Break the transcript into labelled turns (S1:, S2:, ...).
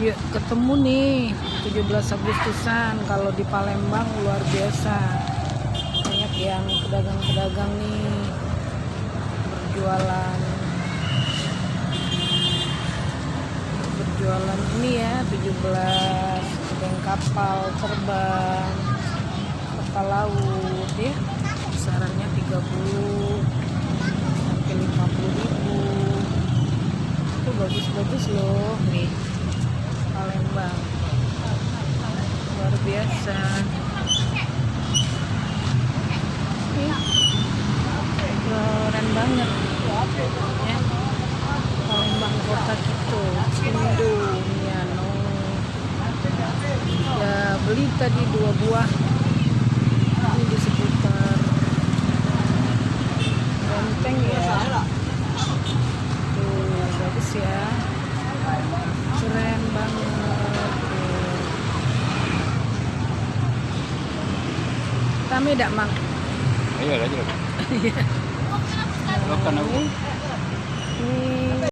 S1: Yuk ketemu nih 17 Agustusan. Kalau di Palembang luar biasa, banyak yang pedagang-pedagang nih berjualan ini ya. 17 pedagang kapal terbang, kapal laut ya, kisarannya 30 sampai 50.000. Itu bagus-bagus loh nih, Palembang luar biasa nih, keren banget ya. Palembang kota gitu, Indonesia no. Ya beli tadi 2 buah ini di seputar Benteng ya. Tuh bagus ya, keren banget tuh. Rame dak Mang?
S2: Ayo aja.
S1: Iya.
S2: Makan aku.
S1: Ini